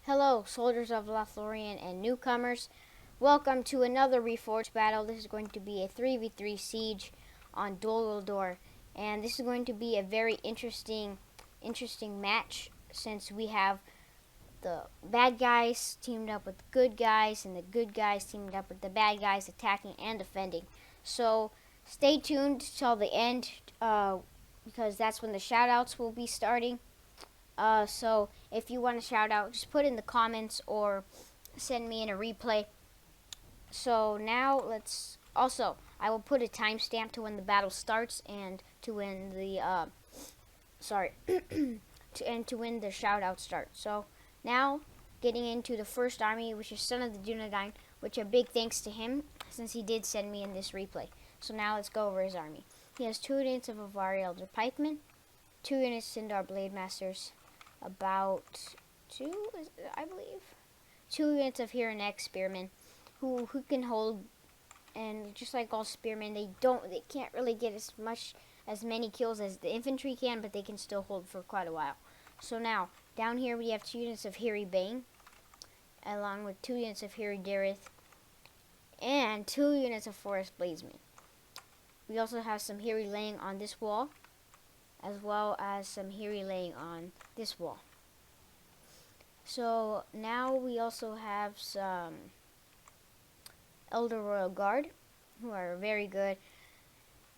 Hello, soldiers of Lothlorien and newcomers. Welcome to another Reforged battle. This is going to be a 3v3 siege on Dol, and this is going to be a very interesting match since we have the bad guys teamed up with the good guys and the good guys teamed up with the bad guys attacking and defending. So stay tuned till the end because that's when the shoutouts will be starting. So if you want to shout out, just put in the comments or send me in a replay. So now I will put a timestamp to when the battle starts and to when the to when the shout out starts. So now getting into the first army, which is Son of the Dunedain, which a big thanks to him since he did send me in this replay. So now let's go over his army. He has 2 units of Avari Elder Pikemen, 2 units Sindar Blade Masters, about 2 units of Here and X Spearmen who can hold, and just like all spearmen, they can't really get as many kills as the infantry can, but they can still hold for quite a while. So now down here we have 2 units of Hiri Bane along with 2 units of Hiri Dareth and 2 units of Forest Bladesmen. We also have some Hiri laying on this wall, as well as some Hiri laying on this wall. So now we also have some Elder Royal Guard, who are very good,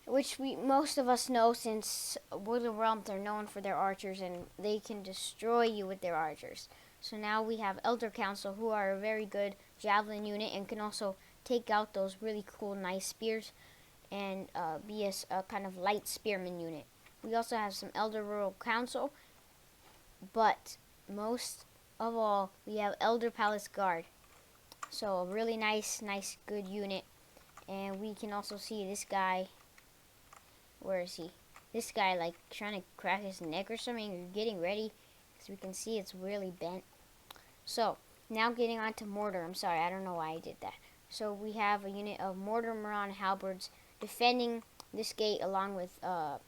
which most of us know since Woodland Realms are known for their archers and they can destroy you with their archers. So now we have Elder Council, who are a very good javelin unit and can also take out those really cool nice spears and be a kind of light spearman unit. We also have some Elder Royal Council, but most of all, we have Elder Palace Guard. So a really nice, good unit. And we can also see this guy. Where is he? This guy, like, trying to crack his neck or something, or getting ready, because we can see it's really bent. So, now getting on to Mortar. I'm sorry, I don't know why I did that. So, we have a unit of Mortar Moran Halberds defending this gate along with the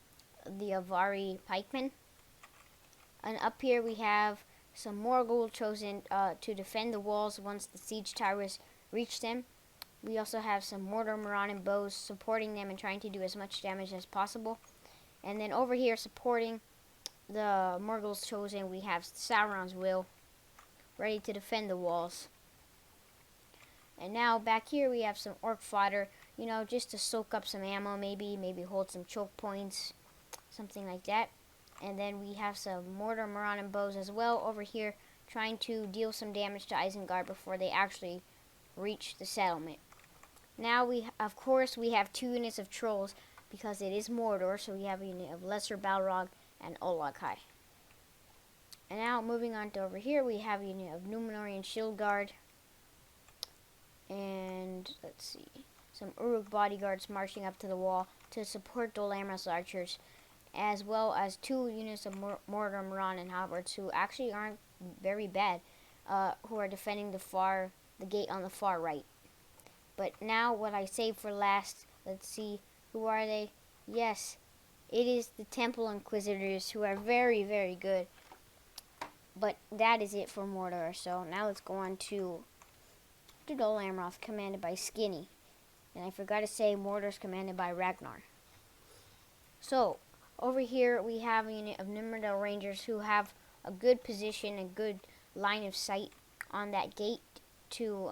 Avari pikemen. And up here we have some Morgul chosen to defend the walls once the siege towers reach them. We also have some Mortar Moran bows supporting them and trying to do as much damage as possible. And then over here supporting the Morgul's chosen, we have Sauron's Will ready to defend the walls. And now back here we have some Orc fodder, you know, just to soak up some ammo, maybe hold some choke points, something like that. And then we have some Mortar Moran bows as well over here, trying to deal some damage to Isengard before they actually reach the settlement. Now of course we have 2 units of trolls because it is Mordor, so we have a unit of Lesser Balrog and Olakai. And now moving on to over here, we have a unit of Númenórean Shield Guard and let's see, some Uruk bodyguards marching up to the wall to support Dol Amroth's archers, as well as 2 units of Mortar Moran and Halberds who actually aren't very bad, who are defending the gate on the far right. But now what I saved for last, let's see, who are they? Yes, it is the Temple Inquisitors, who are very, very good. But that is it for Mordor. So now let's go on to Dol Amroth, commanded by Skinny. And I forgot to say Mordor's commanded by Ragnar. So over here we have a unit of Nimrindale Rangers who have a good position, a good line of sight on that gate to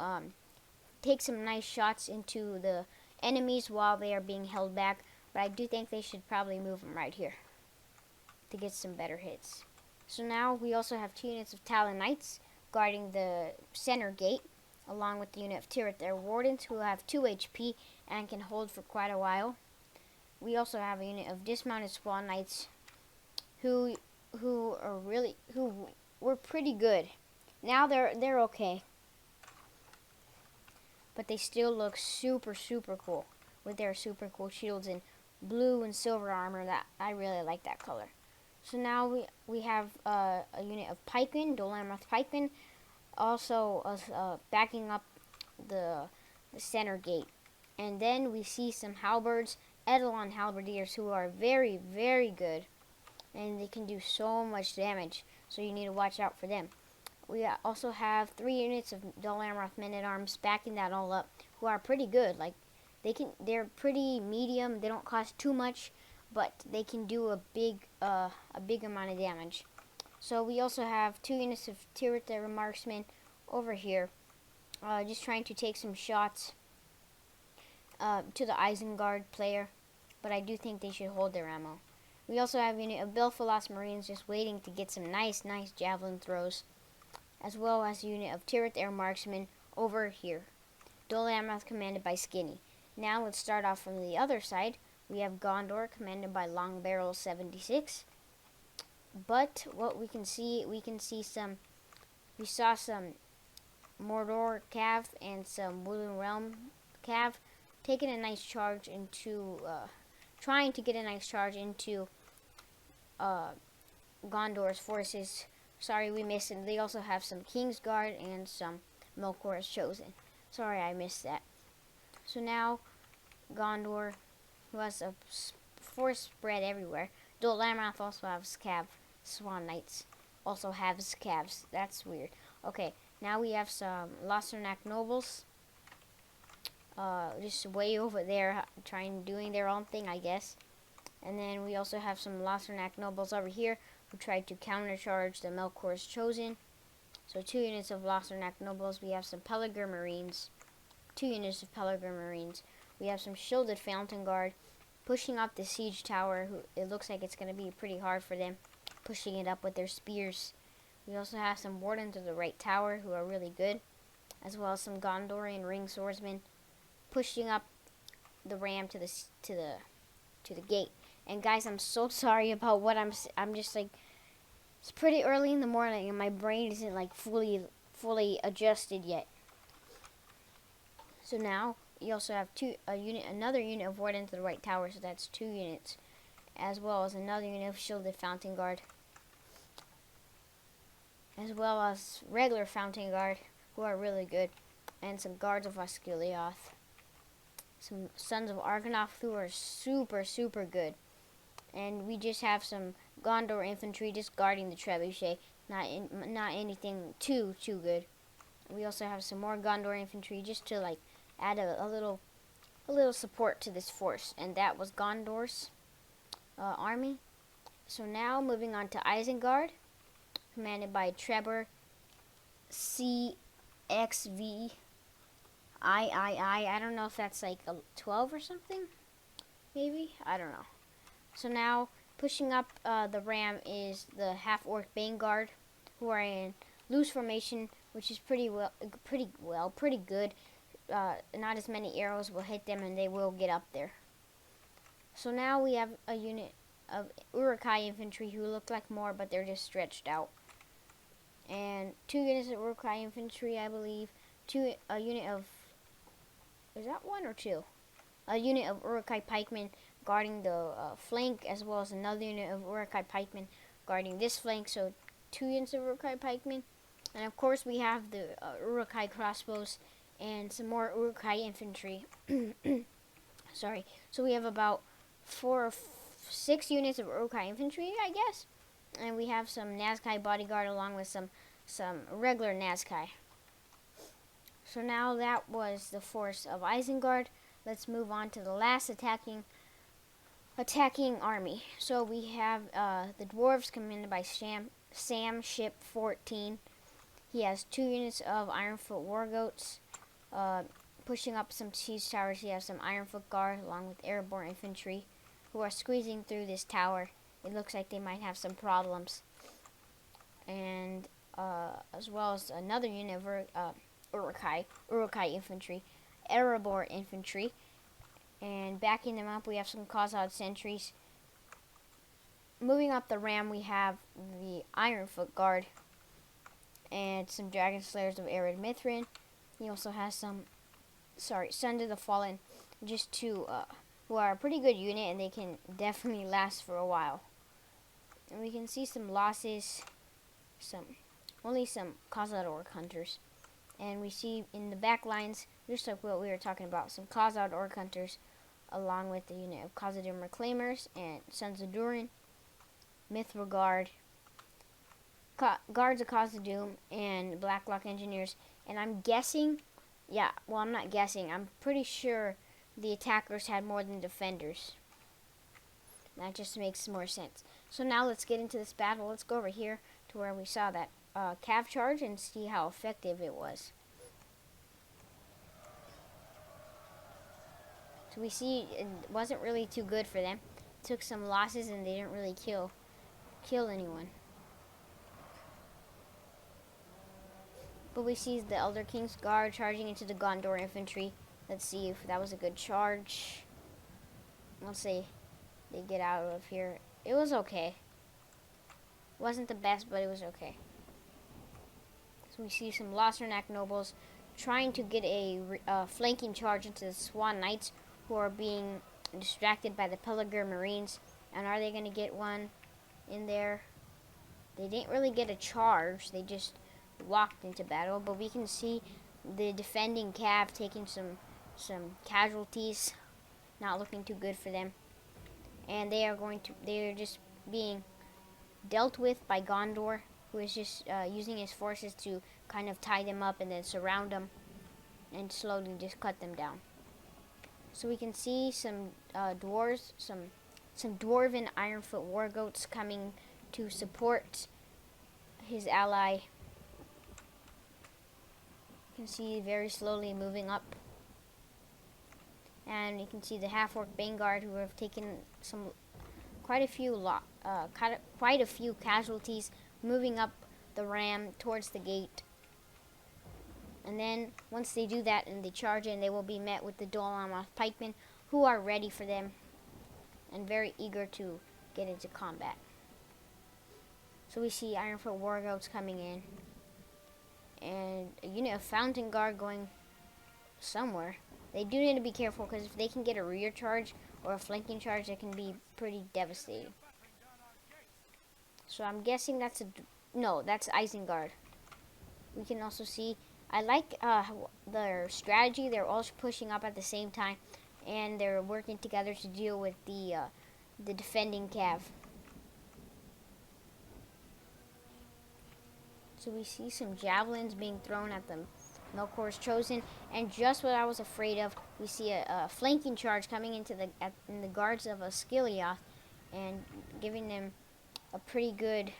take some nice shots into the enemies while they are being held back. But I do think they should probably move them right here to get some better hits. So now we also have 2 units of Talon Knights guarding the center gate, along with the unit of Tirith their Wardens, who have 2 HP and can hold for quite a while. We also have a unit of Dismounted Swan Knights who were pretty good. Now they're okay, but they still look super cool with their super cool shields in blue and silver armor. That I really like that color. So now we have a unit of pikemen, Dol Amroth pikemen, also backing up the center gate. And then we see some halberds, Edelon halberdiers, who are very, very good, and they can do so much damage, so you need to watch out for them. we also have 3 units of Dol Amroth men-at-arms backing that all up, who are pretty good. Like, they're pretty medium. They don't cost too much, but they can do a big amount of damage. So we also have 2 units of Tirith marksmen over here, just trying to take some shots to the Isengard player, but I do think they should hold their ammo. We also have a unit of Belfalos Marines just waiting to get some nice javelin throws, as well as a unit of Tirith Air Marksmen over here. Dol Amroth commanded by Skinny. Now let's start off from the other side. We have Gondor commanded by Long Barrel 76. But what we saw some Mordor Cav and some Woodland Realm Cav taking a nice charge into, trying to get a nice charge into Gondor's forces. Sorry we missed it. They also have some Kingsguard and some Melkor's Chosen. Sorry I missed that. So now Gondor, who has a force spread everywhere. Dol Amroth also has Cav. Swan Knights also have Cavs. That's weird. Okay, now we have some Lothornac nobles. Just way over there, doing their own thing, I guess. And then we also have some Lothornac nobles over here who tried to countercharge the Melkor's Chosen. So 2 units of Lothornac nobles. We have some Pelargir Marines. 2 units of Pelargir Marines. We have some shielded Fountain Guard pushing up the siege tower. It looks like it's going to be pretty hard for them, pushing it up with their spears. We also have some Wardens of the Right Tower who are really good, as well as some Gondorian Ring Swordsmen pushing up the ram to the gate. And guys, I'm so sorry about what I'm just like, it's pretty early in the morning and my brain isn't like fully adjusted yet. So now you also have another unit of Wardens of the Right Tower, so that's 2 units, as well as another unit of shielded Fountain Guard, as well as regular Fountain Guard who are really good, and some Guards of Osgiliath, some Sons of Argonath who are super good. And we just have some Gondor infantry just guarding the trebuchet, not anything too good. We also have some more Gondor infantry just to like add a little support to this force, and that was Gondor's army. So now moving on to Isengard, commanded by Trebor CXV I don't know if that's like a 12 or something, maybe, I don't know. So now pushing up the ram is the half-orc Baneguard, who are in loose formation, which is pretty good. Not as many arrows will hit them, and they will get up there. So now we have a unit of Uruk-hai infantry who look like more, but they're just stretched out. And 2 units of Uruk-hai infantry, I believe. A unit of, is that 1 or 2? A unit of Uruk-hai pikemen guarding the flank, as well as another unit of Uruk-hai pikemen guarding this flank. So 2 units of Uruk-hai pikemen. And of course we have the Uruk-hai crossbows and some more Uruk-hai infantry. Sorry. So we have about 4 or 6 units of Uruk-hai infantry, I guess. And we have some Nazkai bodyguard along with some regular Nazkai. So now that was the force of Isengard. Let's move on to the last attacking army. So we have the dwarves commanded by Sam Ship 14. He has 2 units of Ironfoot Wargoats pushing up some siege towers. He has some Ironfoot Guard along with Erebor infantry who are squeezing through this tower. It looks like they might have some problems. And as well as another unit of Uruk-hai infantry, Erebor infantry. And backing them up, we have some Khazad sentries. Moving up the ram, we have the Ironfoot Guard and some Dragon Slayers of Ered Mithrin. He also has some, Sons of the Fallen, just 2, who are a pretty good unit, and they can definitely last for a while. And we can see some losses, only some Khazad Orc Hunters. And we see in the back lines, just like what we were talking about, some Khazad Orc Hunters, along with the unit of Khazadim Reclaimers and Sons of Durin, Mithril Guard, guards of Khazad-dûm and Blacklock engineers. And I'm guessing, yeah, well, I'm not guessing. I'm pretty sure the attackers had more than defenders. That just makes more sense. So now let's get into this battle. Let's go over here to where we saw that cav charge and see how effective it was. So we see it wasn't really too good for them. Took some losses and they didn't really kill anyone. But we see the Elder King's Guard charging into the Gondor infantry. Let's see if that was a good charge. Let's see. They get out of here. It was okay. Wasn't the best, but it was okay. So we see some Losternak nobles trying to get a flanking charge into the Swan Knights, who are being distracted by the Peligre Marines. And are they going to get one in there? They didn't really get a charge. They just walked into battle. But we can see the defending cav taking some casualties. Not looking too good for them. And they are just being dealt with by Gondor, who is just using his forces to kind of tie them up and then surround them and slowly just cut them down. So we can see some dwarves, some dwarven Ironfoot war goats coming to support his ally. You can see very slowly moving up. And you can see the half-orc Vanguard, who have taken quite a few casualties, moving up the ram towards the gate. And then once they do that and they charge in, they will be met with the Dol Amroth pikemen, who are ready for them and very eager to get into combat. So we see Ironfoot war goats coming in, and a unit of Fountain Guard going somewhere. They do need to be careful, because if they can get a rear charge or a flanking charge, it can be pretty devastating. So I'm guessing that's that's Isengard. We can also see, I like their strategy. They're all pushing up at the same time, and they're working together to deal with the defending cav. So we see some javelins being thrown at them. Melkor's Chosen, and just what I was afraid of, we see a flanking charge coming into the guards of Osgiliath, and giving them a pretty good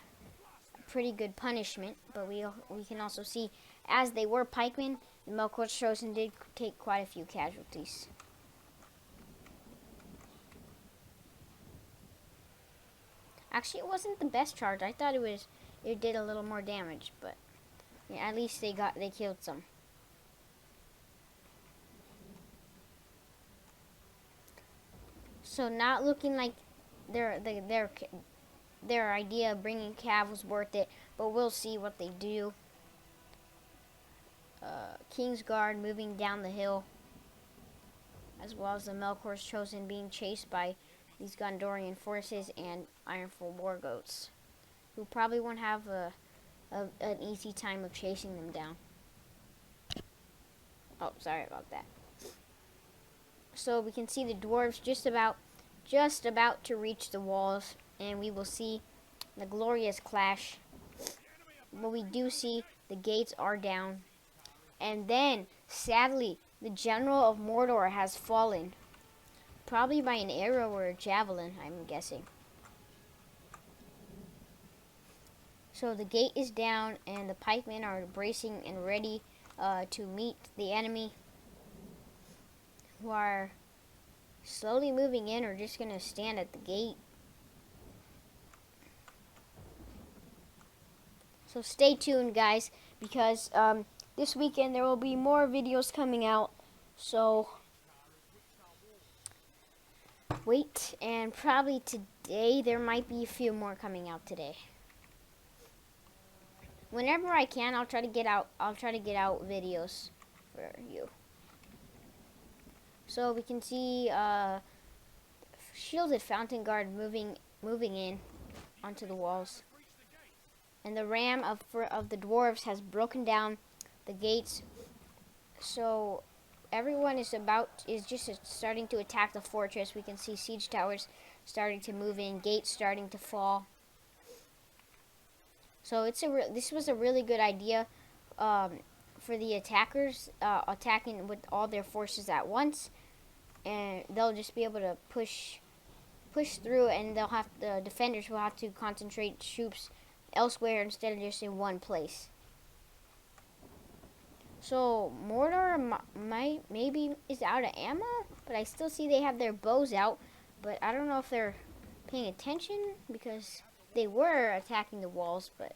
punishment. But we can also see, as they were pikemen, the Melkor's Chosen did take quite a few casualties. Actually, it wasn't the best charge. I thought it did a little more damage, but yeah, at least they killed some. So not looking like their idea of bringing cav was worth it, but we'll see what they do. King's Guard moving down the hill, as well as the Melkor's Chosen being chased by these Gondorian forces and Ironfoot war goats, who probably won't have an easy time of chasing them down. Oh, sorry about that. So we can see the dwarves just about to reach the walls, and we will see the glorious clash. But we do see the gates are down, and then sadly the general of Mordor has fallen, probably by an arrow or a javelin, I'm guessing. So the gate is down, and the pikemen are bracing and ready to meet the enemy, who are slowly moving in or just going to stand at the gate. So stay tuned, guys, because this weekend there will be more videos coming out. So wait, and probably today there might be a few more coming out today. Whenever I can, I'll try to get out videos for you. So we can see shielded Fountain Guard moving in onto the walls, and the ram of the dwarves has broken down the gates. So everyone is just starting to attack the fortress. We can see siege towers starting to move in, gates starting to fall. So this was a really good idea for the attackers attacking with all their forces at once, and they'll just be able to push through, and the defenders will have to concentrate troops elsewhere instead of just in one place. So Mordor maybe is out of ammo, but I still see they have their bows out, but I don't know if they're paying attention because they were attacking the walls, but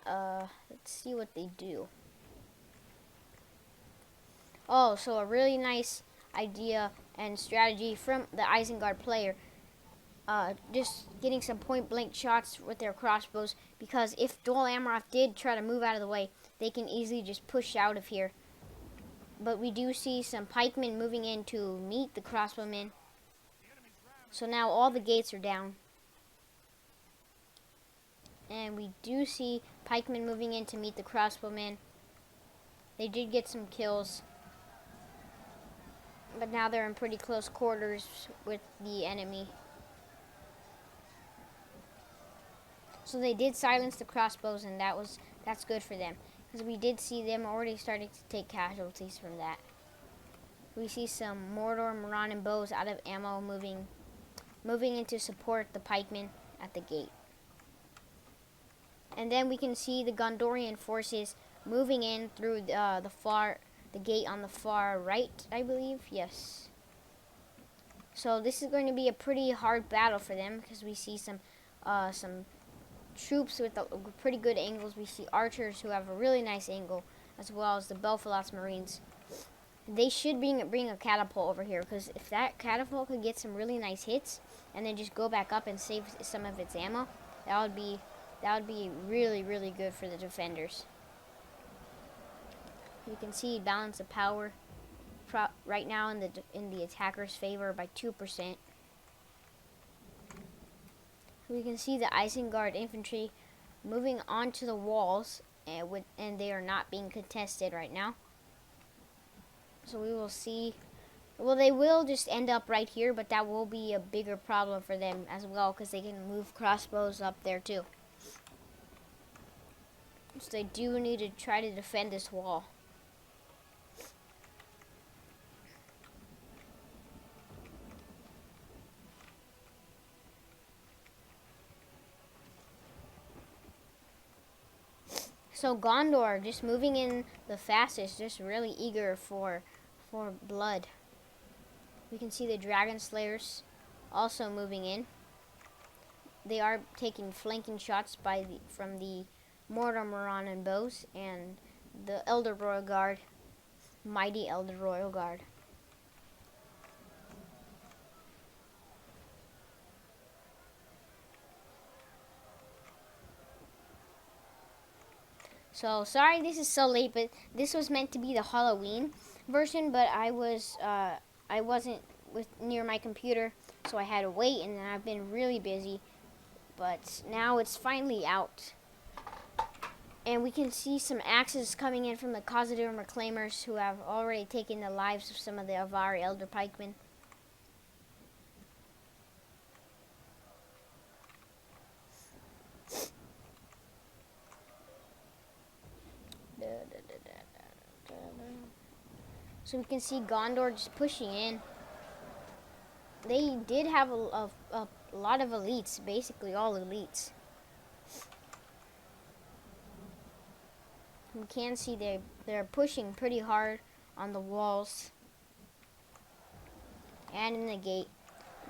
let's see what they do. Oh, so a really nice idea and strategy from the Isengard player. Just getting some point-blank shots with their crossbows, because if Dol Amroth did try to move out of the way, they can easily just push out of here. But we do see some pikemen moving in to meet the crossbowmen. So now all the gates are down. And we do see pikemen moving in to meet the crossbowmen. They did get some kills, but now they're in pretty close quarters with the enemy. So they did silence the crossbows, and that's good for them, because we did see them already starting to take casualties from that. We see some Mordor, Moran, and bows out of ammo moving in to support the pikemen at the gate. And then we can see the Gondorian forces moving in through the gate on the far right, I believe. Yes. So this is going to be a pretty hard battle for them, because we see some troops with pretty good angles. We see archers who have a really nice angle, as well as the Belfalas Marines. They should bring a catapult over here, because if that catapult could get some really nice hits and then just go back up and save some of its ammo, that would be really, really good for the defenders. You can see balance of power right now in the attacker's favor by 2%. We can see the Isengard infantry moving onto the walls, and they are not being contested right now. So we will see. Well, they will just end up right here, but that will be a bigger problem for them as well, because they can move crossbows up there too. So they do need to try to defend this wall. So Gondor just moving in the fastest, just really eager for blood. We can see the Dragon Slayers also moving in. They are taking flanking shots from the Mordor, Moran, and bows, and the Elder Royal Guard, mighty Elder Royal Guard. So sorry this is so late, but this was meant to be the Halloween version, but I wasn't near my computer, so I had to wait, and I've been really busy. But now it's finally out. And we can see some axes coming in from the Khazad-dûm Reclaimers, who have already taken the lives of some of the Avari Elder Pikemen. So we can see Gondor just pushing in. They did have a lot of elites, basically all elites. We can see they're pushing pretty hard on the walls and in the gate.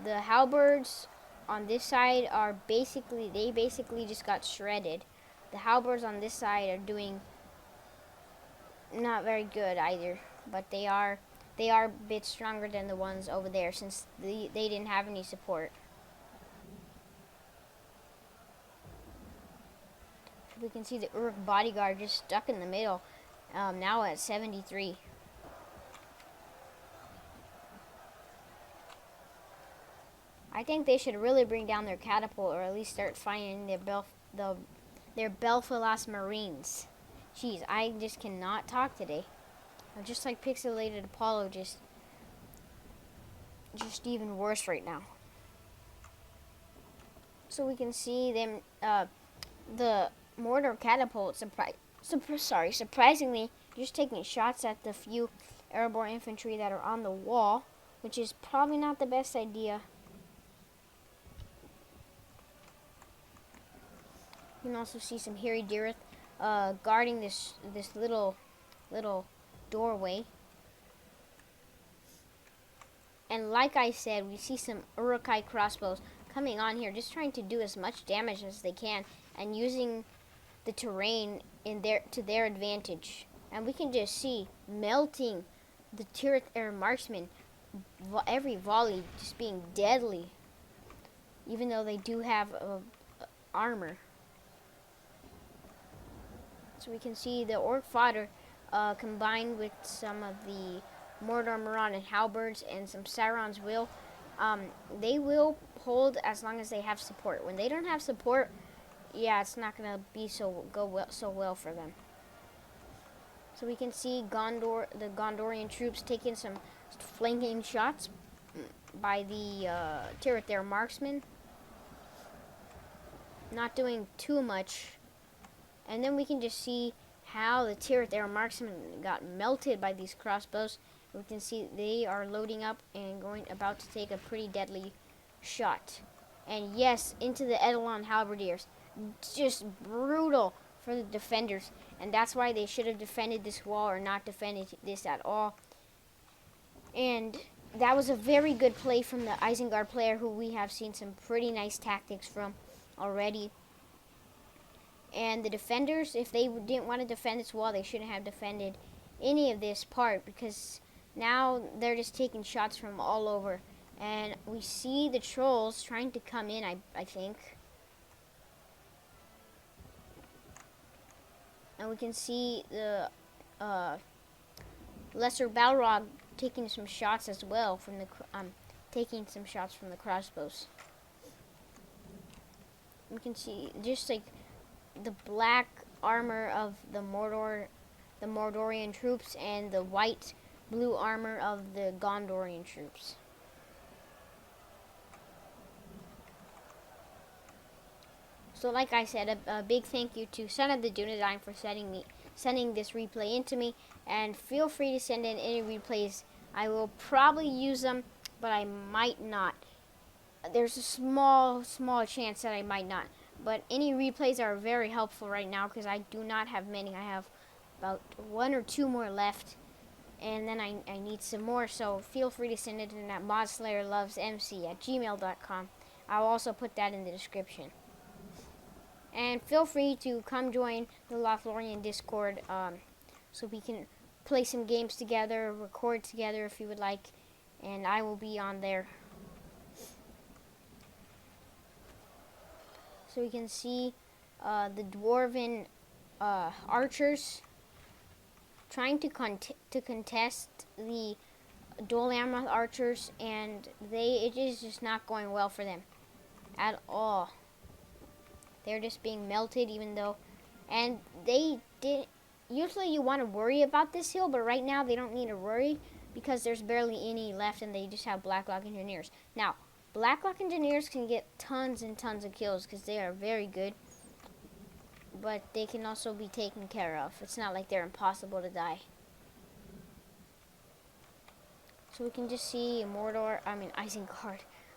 The halberds on this side are basically just got shredded. The halberds on this side are doing not very good either, but they are a bit stronger than the ones over there, since they didn't have any support. We can see the Uruk bodyguard just stuck in the middle, now at 73. I think they should really bring down their catapult, or at least start finding their Belfalas Marines. Jeez, I just cannot talk today. I'm just like Pixelated Apollo, just even worse right now. So we can see them, the mortar catapult, surprisingly, just taking shots at the few airborne infantry that are on the wall, which is probably not the best idea. You can also see some hairy deereth guarding this little doorway. And like I said, we see some Urukai crossbows coming on here, just trying to do as much damage as they can and using the terrain to their advantage. And we can just see melting the Tirith Air Marksmen, every volley just being deadly, even though they do have armor. So we can see the Orc fodder combined with some of the Mordor, Moron, and Halberds and some Sauron's will. They will hold as long as they have support. When they don't have support, yeah, it's not gonna be so well for them. So we can see the Gondorian troops taking some flanking shots by the Tirith Air Marksmen. Not doing too much. And then we can just see how the Tirith Air Marksmen got melted by these crossbows. We can see they are loading up and about to take a pretty deadly shot. And yes, into the Eidolon Halberdiers. Just brutal for the defenders. And that's why they should have defended this wall or not defended this at all. And that was a very good play from the Isengard player, who we have seen some pretty nice tactics from already. And the defenders, if they didn't want to defend this wall, they shouldn't have defended any of this part, because now they're just taking shots from all over. And we see the trolls trying to come in, I think. And we can see the Lesser Balrog taking some shots as well from the crossbows. We can see just like the black armor of the Mordorian troops and the blue armor of the Gondorian troops. So like I said, a big thank you to Son of the Dunedain for sending this replay into me, and feel free to send in any replays. I will probably use them, but I might not. There's a small chance that I might not. But any replays are very helpful right now, because I do not have many. I have about 1 or 2 more left, and then I need some more. So feel free to send it in at modslayerlovesmc@gmail.com. I'll also put that in the description. And feel free to come join the Lothlorien Discord, so we can play some games together, record together if you would like, and I will be on there. So we can see the Dwarven archers trying to contest the Dol Amroth archers, and it is just not going well for them at all. They're just being melted, and they did. Usually you want to worry about this hill, but right now they don't need to worry, because there's barely any left, and they just have Blacklock Engineers. Now, Blacklock Engineers can get tons and tons of kills, because they are very good, but they can also be taken care of. It's not like they're impossible to die. So we can just see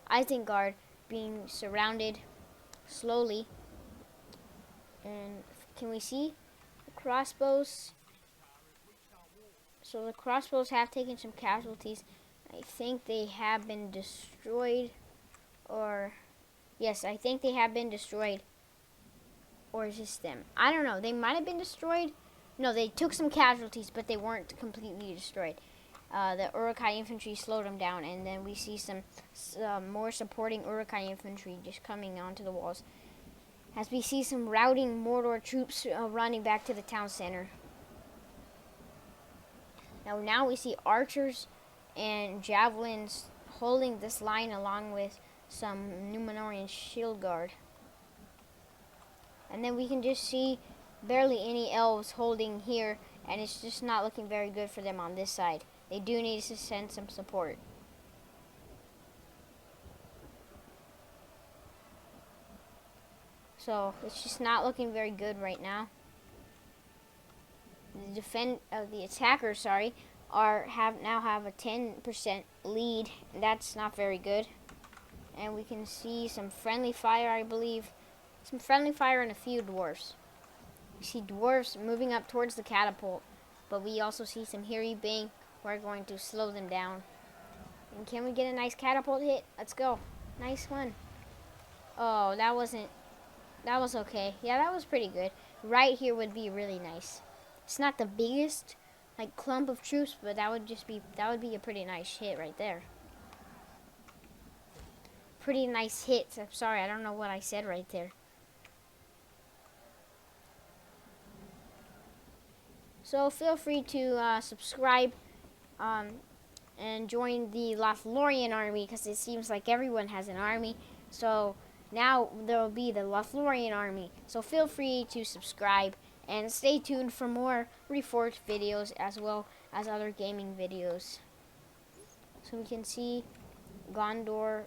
Isengard being surrounded slowly. And can we see the crossbows? So the crossbows have taken some casualties. I think they have been destroyed. Yes, I think they have been destroyed. Or is this them? I don't know. They might have been destroyed. No, they took some casualties, but they weren't completely destroyed. The Uruk-hai infantry slowed them down, and then we see some more supporting Uruk-hai infantry just coming onto the walls, as we see some routing Mordor troops running back to the town center. Now we see archers and javelins holding this line, along with some Numenorian shield guard. And then we can just see barely any elves holding here, and it's just not looking very good for them on this side. They do need to send some support. So it's just not looking very good right now. The attackers, sorry, now have a 10% lead. That's not very good. And we can see some friendly fire, I believe. Some friendly fire and a few dwarves. We see dwarves moving up towards the catapult, but we also see some hairy bang. We're going to slow them down. And can we get a nice catapult hit? Let's go. Nice one. Oh, that was okay. Yeah, that was pretty good. Right here would be really nice. It's not the biggest like clump of troops, but that would be a pretty nice hit right there. Pretty nice hits. I'm sorry, I don't know what I said right there. So feel free to subscribe and join the Lothlorien army, because it seems like everyone has an army. So now there will be the Lothlorien army. So feel free to subscribe and stay tuned for more Reforged videos as well as other gaming videos. So we can see Gondor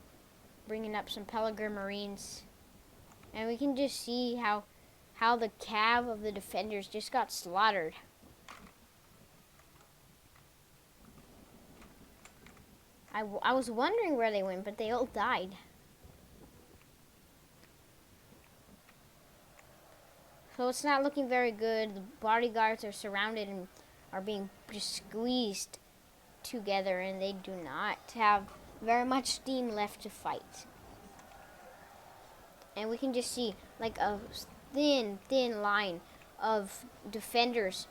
bringing up some Pelargir Marines. And we can just see how the cav of the defenders just got slaughtered. I was wondering where they went, but they all died. So it's not looking very good. The bodyguards are surrounded and are being just squeezed together, and they do not have very much steam left to fight. And we can just see like a thin line of defenders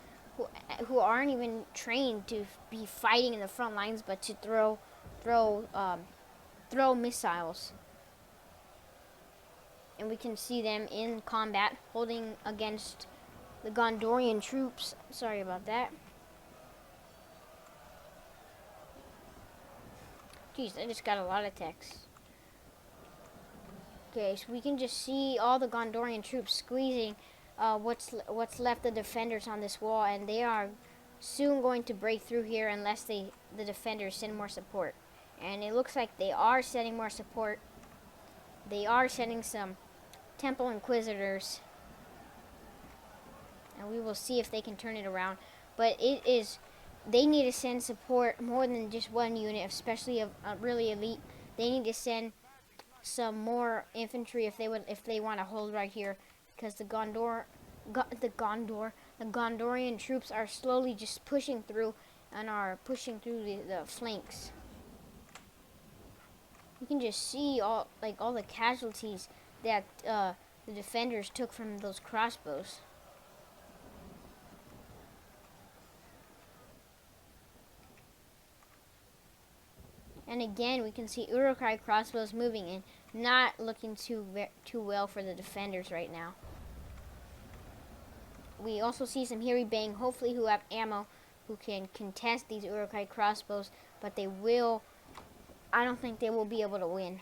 who aren't even trained to be fighting in the front lines, but to throw missiles. And we can see them in combat holding against the Gondorian troops. Sorry about that. Jeez, I just got a lot of text. Okay, so we can just see all the Gondorian troops squeezing what's left of defenders on this wall, and they are soon going to break through here unless the defenders send more support. And it looks like they are sending more support. They are sending some Temple Inquisitors, and we will see if they can turn it around. But they need to send support more than just one unit, especially a really elite. They need to send some more infantry if they want to hold right here, because the Gondorian troops are slowly just pushing through and are pushing through the flanks. You can just see all the casualties that the defenders took from those crossbows. And again, we can see Uruk-hai crossbows moving and not looking too well for the defenders right now. We also see some hairy bang, hopefully who have ammo, who can contest these Uruk-hai crossbows, but I don't think they will be able to win,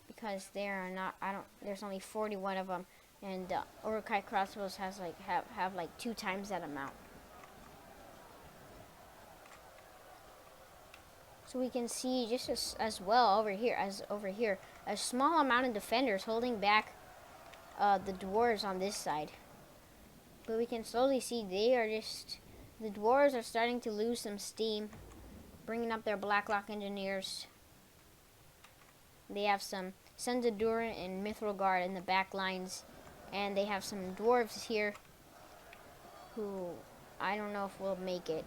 because there's only 41 of them, and Uruk-hai crossbows have 2 times that amount. So we can see just as well over here, a small amount of defenders holding back the dwarves on this side. But we can slowly see the dwarves are starting to lose some steam, bringing up their Blacklock engineers. They have some Sons of Durin and Mithril Guard in the back lines, and they have some dwarves here who I don't know if will make it.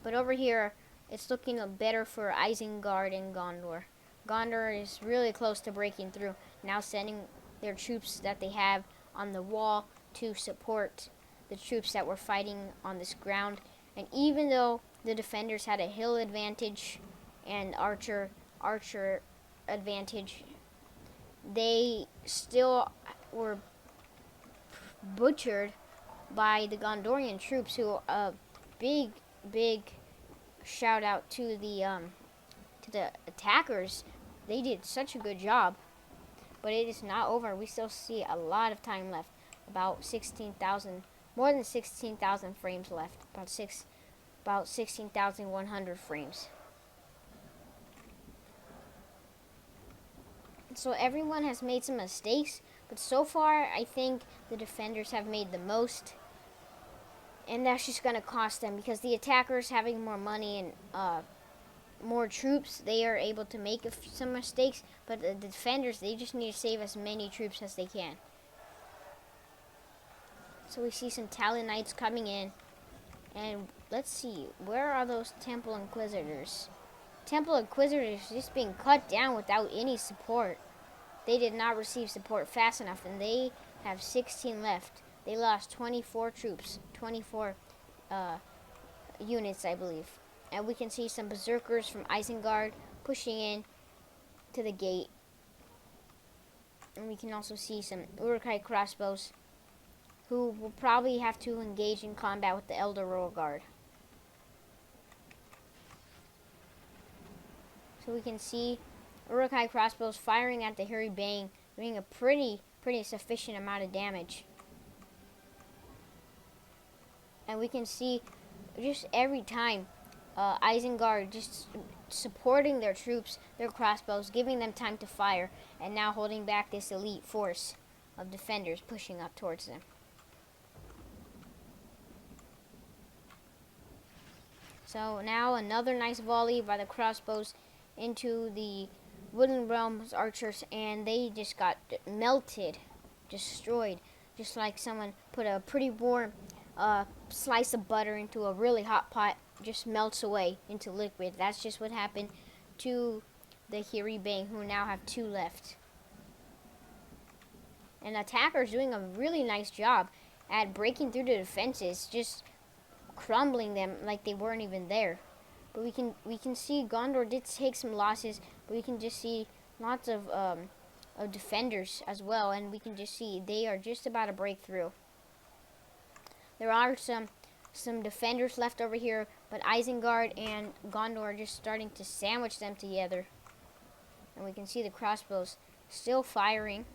But over here, it's looking better for Isengard and Gondor. Gondor is really close to breaking through, now sending their troops that they have on the wall to support the troops that were fighting on this ground. And even though the defenders had a hill advantage and archer advantage, they still were butchered by the Gondorian troops, who big shout out to the attackers. They did such a good job. But it is not over. We still see a lot of time left. More than 16,000 frames left. About 16,100 frames. So everyone has made some mistakes, but so far I think the defenders have made the most. And that's just going to cost them because the attackers having more money and more troops, they are able to make some mistakes, but the defenders, they just need to save as many troops as they can. So we see some Talon Knights coming in, and let's see, where are those Temple Inquisitors? Temple Inquisitors just being cut down without any support. They did not receive support fast enough, and they have 16 left. They lost 24 troops, 24 units, I believe. And we can see some berserkers from Isengard pushing in to the gate. And we can also see some Uruk-hai crossbows who will probably have to engage in combat with the Elder Royal Guard. So we can see Uruk-hai crossbows firing at the Hairy Bane, doing a pretty sufficient amount of damage. And we can see just every time Isengard just supporting their troops, their crossbows, giving them time to fire, and now holding back this elite force of defenders pushing up towards them. So now another nice volley by the crossbows into the Woodland Realms archers, and they just got melted, destroyed, just like someone put a pretty warm slice of butter into a really hot pot, just melts away into liquid. That's just what happened to the Hairy Bane, who now have 2 left. And attackers doing a really nice job at breaking through the defenses, just crumbling them like they weren't even there. But we can see Gondor did take some losses, but we can just see lots of defenders as well, and we can just see they are just about to break through. There are some defenders left over here, but Isengard and Gondor are just starting to sandwich them together. And we can see the crossbows still firing.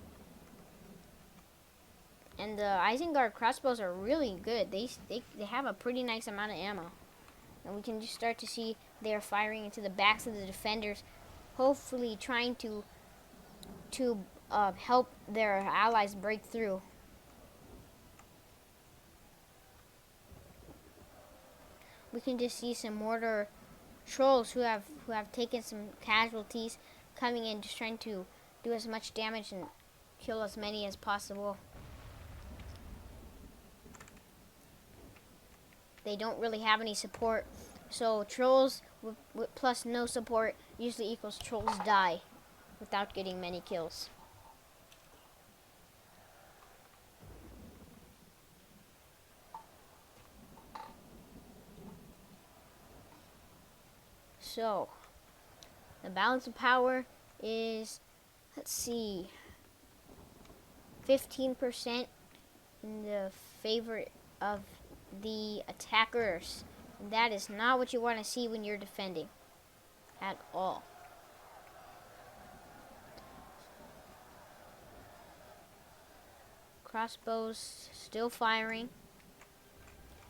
And the Isengard crossbows are really good. They have a pretty nice amount of ammo. And we can just start to see they are firing into the backs of the defenders, hopefully trying to help their allies break through. We can just see some mortar trolls who have taken some casualties coming in, just trying to do as much damage and kill as many as possible. They don't really have any support, so trolls with plus no support usually equals trolls die without getting many kills. So, the balance of power is, let's see, 15% in the favor of the attackers. And that is not what you want to see when you're defending at all. Crossbows still firing.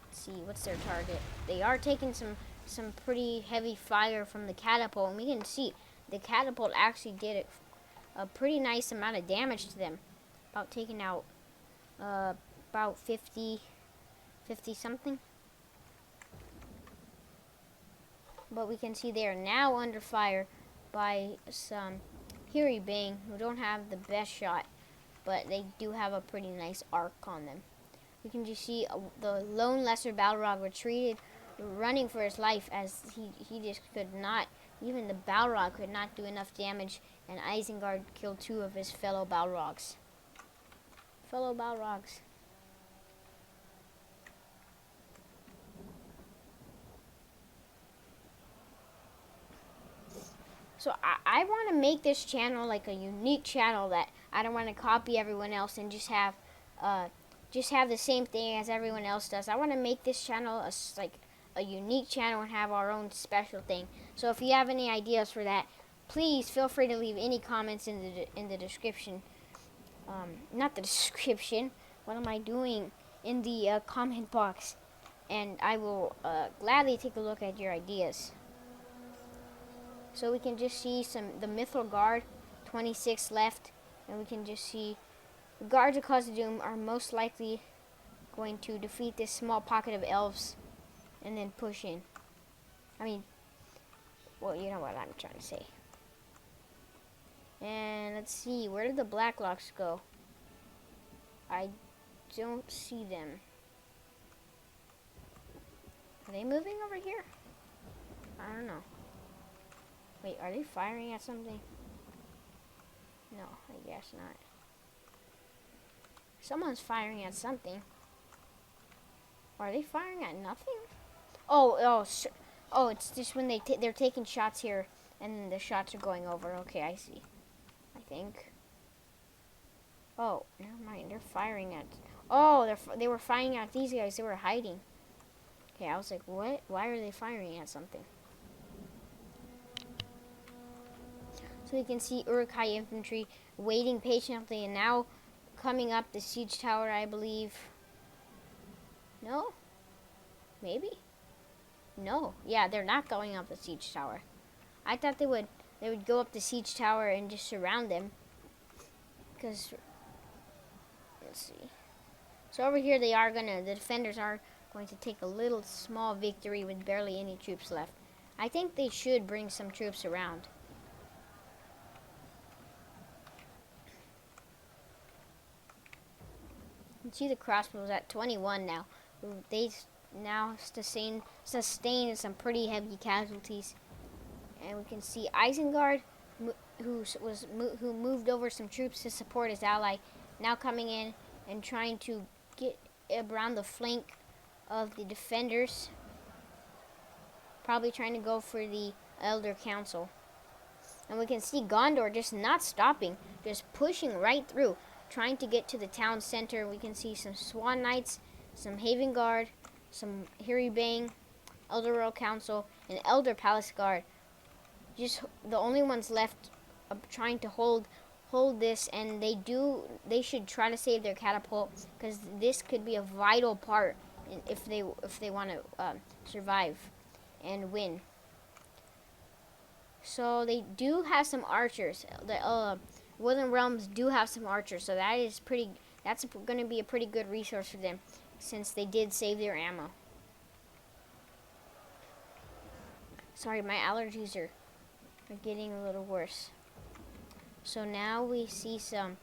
Let's see, what's their target? They are taking some pretty heavy fire from the catapult, and we can see the catapult actually did a pretty nice amount of damage to them, about taking out about 50 something. But we can see they are now under fire by some Hairy Bane who don't have the best shot, but they do have a pretty nice arc on them. We can just see the lone lesser Balrog retreated, running for his life, as he just could not, even the Balrog could not do enough damage, and Isengard killed 2 of his fellow Balrogs. So I want to make this channel like a unique channel that I don't want to copy everyone else and just have the same thing as everyone else does. I want to make this channel a unique channel and have our own special thing. So if you have any ideas for that, please feel free to leave any comments in the description. Not the description. What am I doing? In the comment box, and I will gladly take a look at your ideas. So we can just see the Mithril Guard, 26 left, and we can just see the guards of Khazad-dûm are most likely going to defeat this small pocket of elves and then push in. I mean, well, you know what I'm trying to say. And let's see, where did the Blacklocks go? I don't see them. Are they moving over here? I don't know. Wait, are they firing at something? No, I guess not. Someone's firing at something. Are they firing at nothing? Oh, it's just when they're taking shots here, and then the shots are going over. Okay, I see. I think. Oh, never mind. They're firing at. Oh, they were firing at these guys. They were hiding. Okay, I was like, what? Why are they firing at something? So you can see Uruk-hai infantry waiting patiently, and now coming up the siege tower, I believe. No? Maybe? No. Yeah, they're not going up the siege tower. I thought they would go up the siege tower and just surround them. Because, let's see. So over here the defenders are going to take a little small victory with barely any troops left. I think they should bring some troops around. You can see the crossbows at 21 now. They now sustain some pretty heavy casualties. And we can see Isengard, who moved over some troops to support his ally, now coming in and trying to get around the flank of the defenders. Probably trying to go for the Elder Council. And we can see Gondor just not stopping, just pushing right through, trying to get to the town center. We can see some Swan Knights, some Haven Guard, some Hiri Bang, Elder Royal Council, and Elder Palace Guard. Just the only ones left trying to hold this, and they should try to save their catapult, because this could be a vital part if they want to survive and win. So they do have some archers. The Woodland Realms do have some archers, so that's going to be a pretty good resource for them, since they did save their ammo. Sorry, my allergies are getting a little worse. So now we see some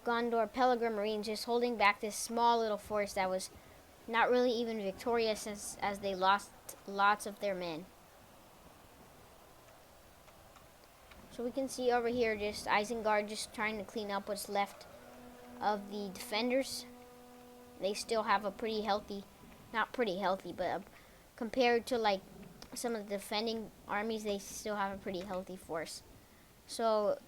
Gondor Peregrine Marines just holding back this small little force that was not really even victorious, as they lost lots of their men. So we can see over here just Isengard just trying to clean up what's left of the defenders. They still have a pretty healthy, not pretty healthy, but compared to like some of the defending armies, they still have a pretty healthy force. So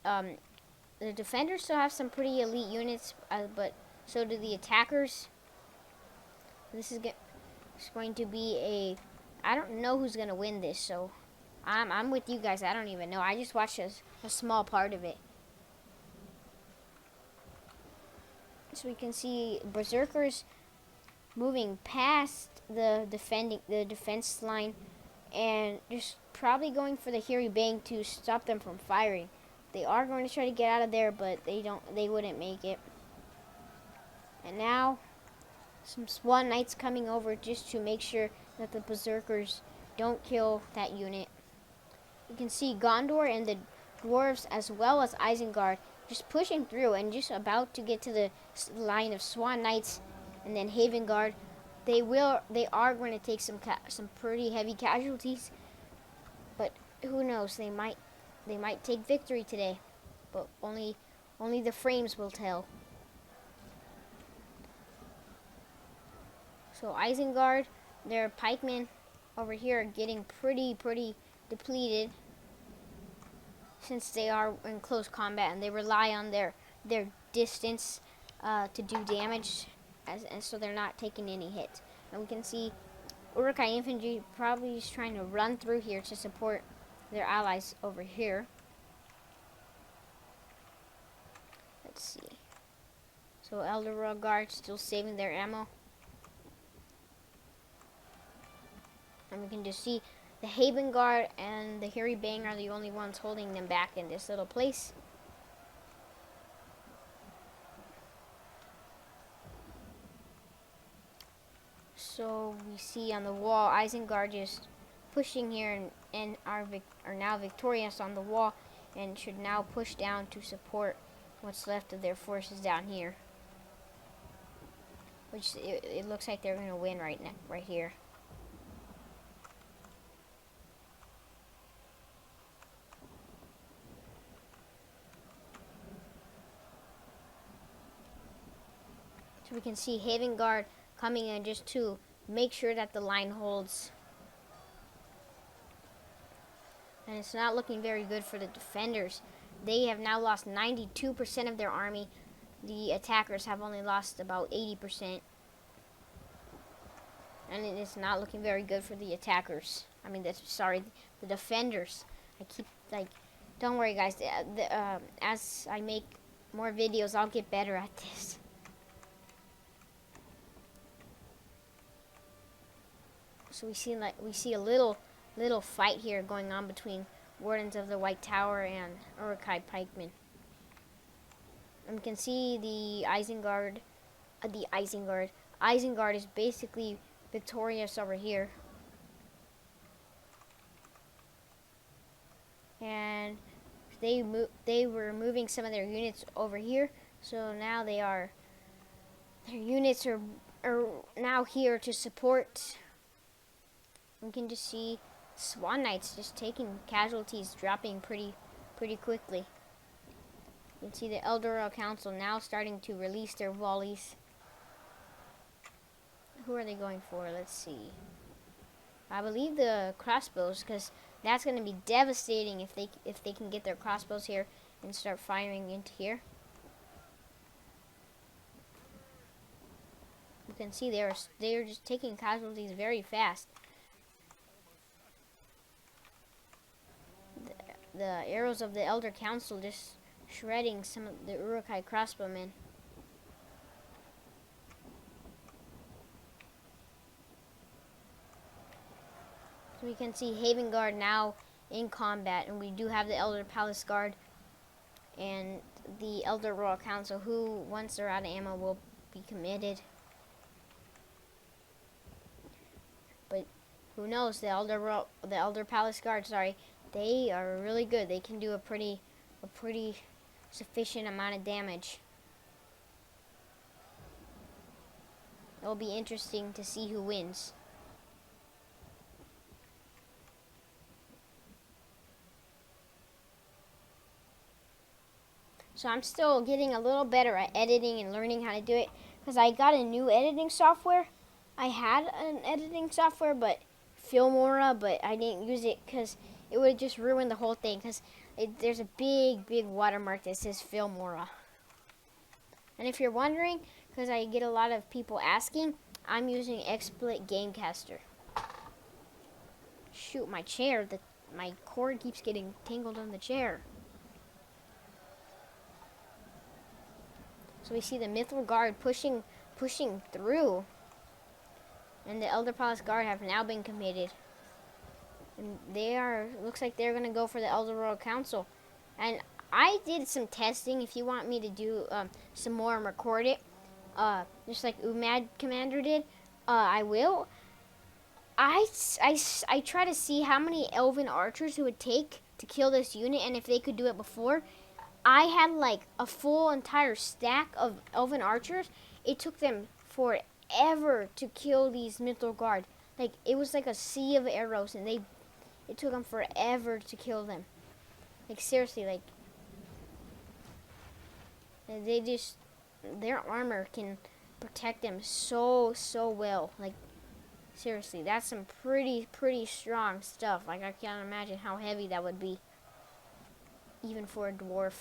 the defenders still have some pretty elite units, but so do the attackers. This is going to be I don't know who's going to win this, so I'm with you guys. I don't even know. I just watched a small part of it. So we can see berserkers moving past the defense line, and just probably going for the Hiri Bang to stop them from firing. They are going to try to get out of there, but they wouldn't make it. And now some Swan Knights coming over just to make sure that the berserkers don't kill that unit. You can see Gondor and the dwarves, as well as Isengard, just pushing through and just about to get to the line of Swan Knights and then Haven Guard. They are going to take some pretty heavy casualties, but who knows? They might take victory today, but only the frames will tell. So Isengard, their pikemen over here are getting pretty depleted, since they are in close combat and they rely on their distance to do damage, and so they're not taking any hits. And we can see Uruk-hai infantry probably just trying to run through here to support their allies over here. Let's see. So Elder Royal Guard still saving their ammo. And we can just see The Haven Guard and the Hairy Bang are the only ones holding them back in this little place. So we see on the wall Isengard just pushing here and are now victorious on the wall and should now push down to support what's left of their forces down here. Which it looks like they're going to win right here. So we can see Haven Guard coming in just to make sure that the line holds. And it's not looking very good for the defenders. They have now lost 92% of their army. The attackers have only lost about 80%. And it's not looking very good for the attackers. I mean, the defenders. I keep, don't worry guys. As I make more videos, I'll get better at this. So we see a little fight here going on between Wardens of the White Tower and Uruk-hai pikemen. And we can see the Isengard is basically victorious over here. And they were moving some of their units over here, so now their units are now here to support. We can just see Swan Knights just taking casualties, dropping pretty quickly. You can see the Elder Council now starting to release their volleys. Who are they going for? Let's see. I believe the crossbows, because that's going to be devastating if they can get their crossbows here and start firing into here. You can see they are just taking casualties very fast. The arrows of the Elder Council just shredding some of the Uruk-hai crossbowmen. So we can see Haven Guard now in combat, and we do have the Elder Palace Guard and the Elder Royal Council, who, once they're out of ammo, will be committed. But who knows? The Elder Palace Guard, they are really good. They can do a pretty sufficient amount of damage. It'll be interesting to see who wins. So I'm still getting a little better at editing and learning how to do it, because I got a new editing software. I had an editing software, but Filmora, but I didn't use it because it would just ruin the whole thing, because there's a big watermark that says Filmora. And if you're wondering, because I get a lot of people asking, I'm using XSplit Gamecaster. Shoot, my chair, my cord keeps getting tangled in the chair. So we see the Mithril Guard pushing through, and the Elder Palace Guard have now been committed. And looks like they're going to go for the Elder Royal Council. And I did some testing. If you want me to do some more and record it, just like Umad Commander did, I will. I try to see how many Elven archers it would take to kill this unit, and if they could do it before. I had like a full entire stack of Elven archers. It took them forever to kill these Mithril Guard. Like, it was like a sea of arrows, and it took them forever to kill them. Like, seriously, like, their armor can protect them so well. Like, seriously, that's some pretty strong stuff. Like, I can't imagine how heavy that would be, even for a dwarf.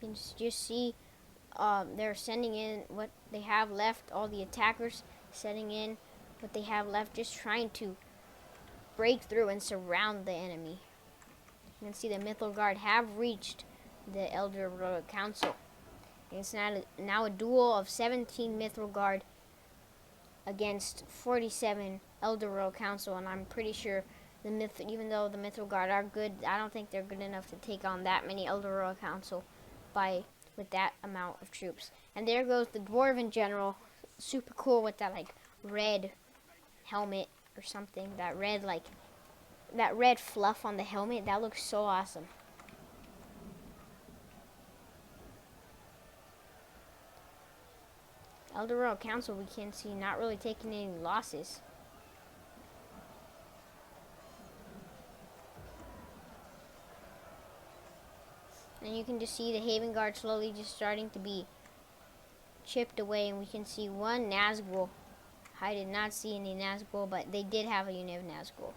You can just see they're sending in what they have left. All the attackers sending in what they have left, just trying to break through and surround the enemy. You can see the Mithril Guard have reached the Elder Royal Council. It's now a duel of 17 Mithril Guard against 47 Elder Royal Council, and I'm pretty sure even though the Mithril Guard are good, I don't think they're good enough to take on that many Elder Royal Council with that amount of troops. And there goes the Dwarven General, super cool with that like red helmet or something, that red fluff on the helmet. That looks so awesome. Elder Royal Council, we can see not really taking any losses. And you can just see the Haven Guard slowly just starting to be chipped away, and we can see one Nazgul. I did not see any Nazgul, but they did have a unit of Nazgul.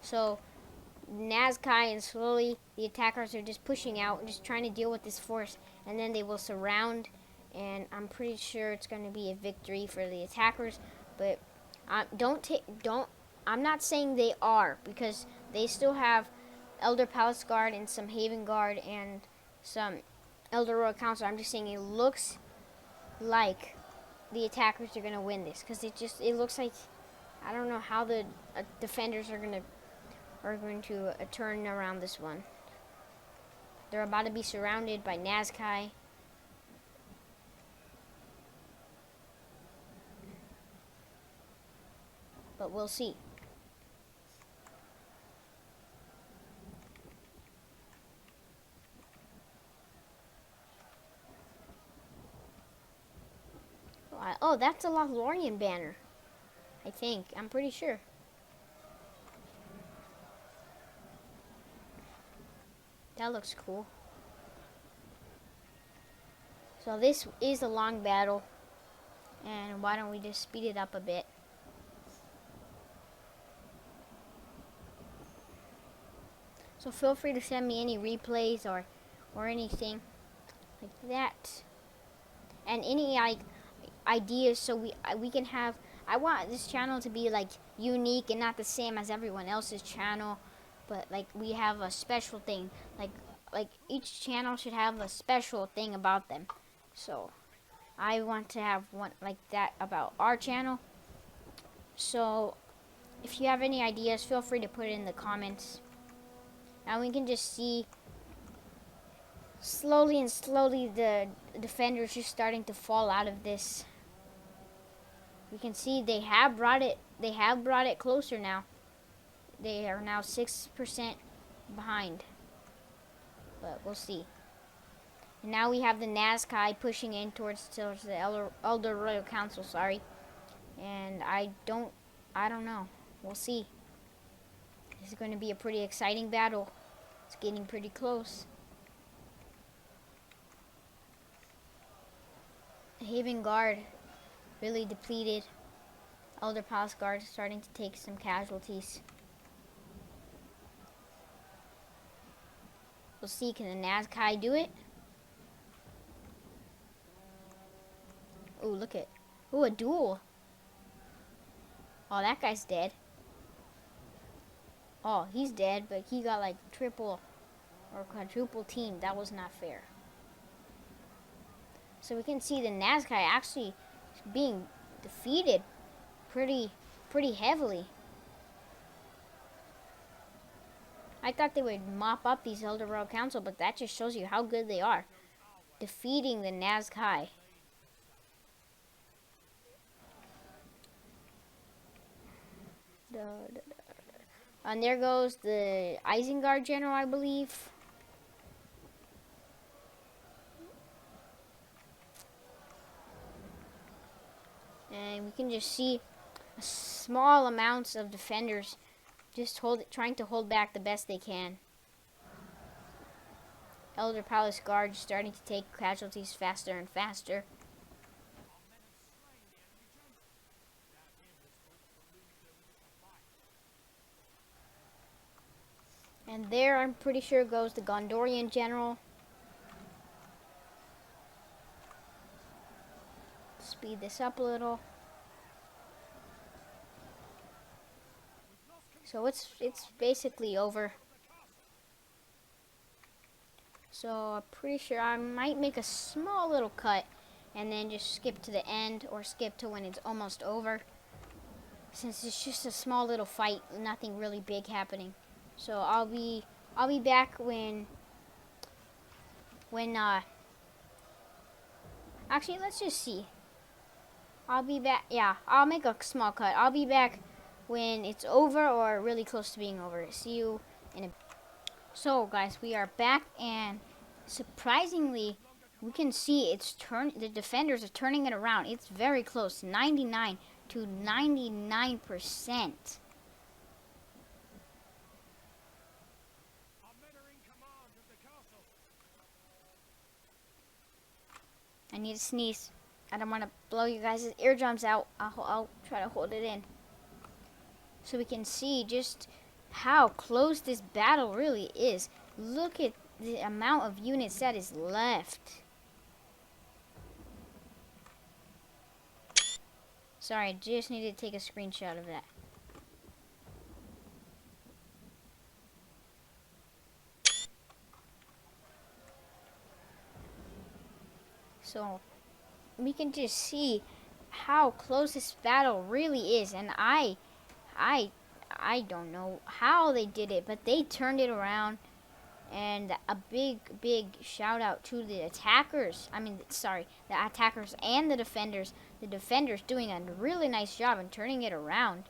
So Nazkai and slowly the attackers are just pushing out, just trying to deal with this force, and then they will surround, and I'm pretty sure it's going to be a victory for the attackers. But I'm not saying they are, because they still have Elder Palace Guard and some Haven Guard and some Elder Royal Council. I'm just saying it looks like the attackers are going to win this, because it looks like, I don't know how the defenders are going to turn around this one. They're about to be surrounded by Nazkai. But we'll see. Oh, that's a Lothlorien banner. I think. I'm pretty sure. That looks cool. So this is a long battle, and why don't we just speed it up a bit? So feel free to send me any replays or anything like that, and any ideas, so we can have. I want this channel to be like unique and not the same as everyone else's channel, but like we have a special thing. Like each channel should have a special thing about them. So I want to have one like that about our channel. So if you have any ideas, feel free to put it in the comments. Now we can just see slowly the defenders just starting to fall out of this. We can see they have brought it closer now. They are now 6% behind. But we'll see. And now we have the Nazkai pushing in towards the Elder Royal Council, sorry. And I don't know. We'll see. This is going to be a pretty exciting battle. It's getting pretty close. The Haven Guard really depleted. Elder Palace Guard starting to take some casualties. We'll see, can the Nazkai do it? Ooh, look at, ooh, a duel. Oh, that guy's dead. Oh, he's dead, but he got like triple or quadruple team. That was not fair. So we can see the Nazkai actually being defeated pretty heavily. I thought they would mop up these Elder Royal Council, but that just shows you how good they are. Defeating the Nazkai. And there goes the Isengard General, I believe. And we can just see small amounts of defenders just trying to hold back the best they can. Elder Palace Guard starting to take casualties faster and faster. And there, I'm pretty sure, goes the Gondorian General. Speed this up a little. So it's basically over. So I'm pretty sure I might make a small little cut and then just skip to the end or skip to when it's almost over. Since it's just a small little fight, nothing really big happening. So I'll be back when actually let's just see. I'll be back. Yeah, I'll make a small cut. I'll be back when it's over or really close to being over. See you in a. So guys, we are back, and surprisingly, we can see the defenders are turning it around. It's very close, 99 to 99%. I need to sneeze. I don't want to blow you guys' eardrums out. I'll try to hold it in. So we can see just how close this battle really is. Look at the amount of units that is left. Sorry, I just needed to take a screenshot of that. So we can just see how close this battle really is, and I don't know how they did it, but they turned it around. And a big shout out to the attackers. The attackers and the defenders. The defenders doing a really nice job in turning it around.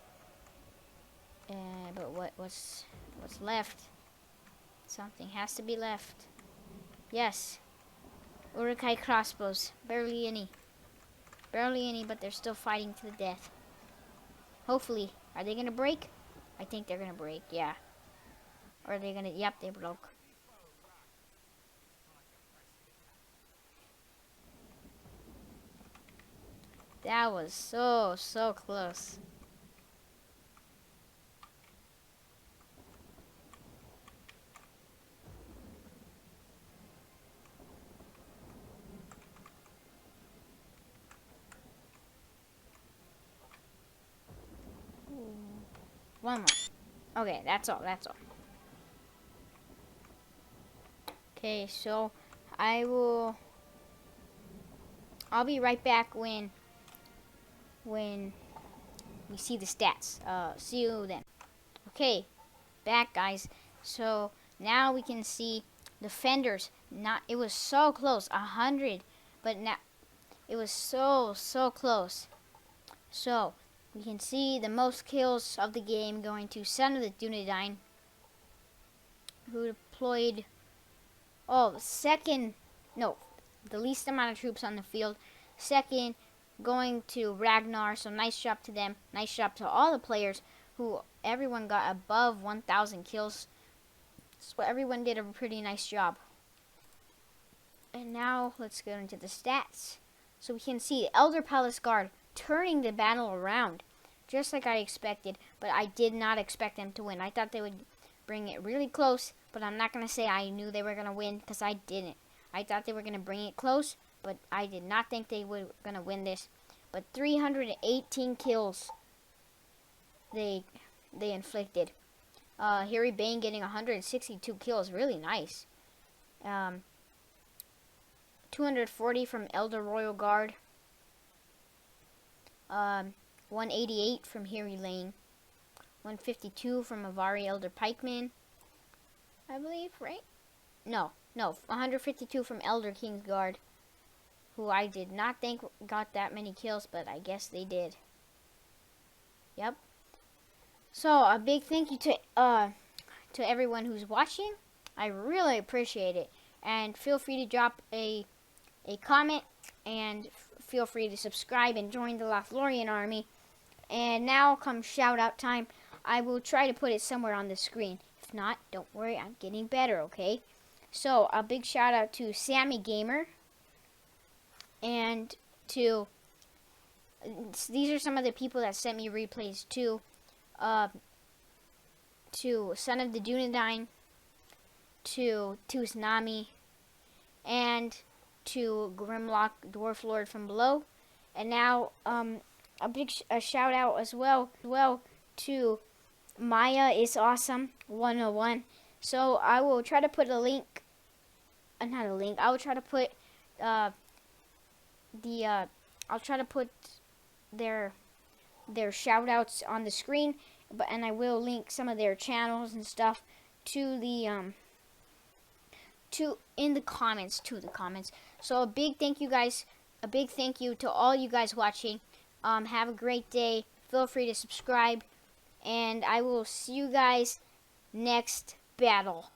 But what's left? Something has to be left. Yes. Urukai crossbows. Barely any, but they're still fighting to the death. Hopefully. Are they gonna break? I think they're gonna break, yeah. Or are they gonna, yep, they broke. That was so close. One more. Okay, that's all. Okay, so I'll be right back when we see the stats. See you then. Okay, back guys. So now we can see defenders. It was so close, 100, but now it was so close. So we can see the most kills of the game going to Son of the Dunedain, who deployed the least amount of troops on the field. Second, going to Ragnar, so nice job to them. Nice job to all the players, who everyone got above 1,000 kills. So everyone did a pretty nice job. And now let's go into the stats. So we can see Elder Palace Guard turning the battle around, just like I expected, but I did not expect them to win. I thought they would bring it really close, but I'm not going to say I knew they were going to win, because I didn't. I thought they were going to bring it close, but I did not think they were going to win this. But 318 kills they inflicted. Harry Bane getting 162 kills, really nice. 240 from Elder Royal Guard. 188 from Harry Lane. 152 from Avari Elder Pikeman, I believe, right? No, 152 from Elder King's Guard, who I did not think got that many kills, but I guess they did. Yep. So a big thank you to everyone who's watching. I really appreciate it, and feel free to drop a comment, and feel free to subscribe and join the Lothlorien army. And now comes shout out time. I will try to put it somewhere on the screen. If not, don't worry, I'm getting better, okay? So a big shout out to Sammy Gamer, and these are some of the people that sent me replays too. To Son of the Dunedain, to Tsunami, and to Grimlock, Dwarf Lord from Below. And now a big shout out as well to Maya is Awesome 101. So I will try to put a link not a link. I will try to put I'll try to put their shoutouts on the screen, and I will link some of their channels and stuff to the in the comments, So a big thank you guys, a big thank you to all you guys watching. Have a great day. Feel free to subscribe, and I will see you guys next battle.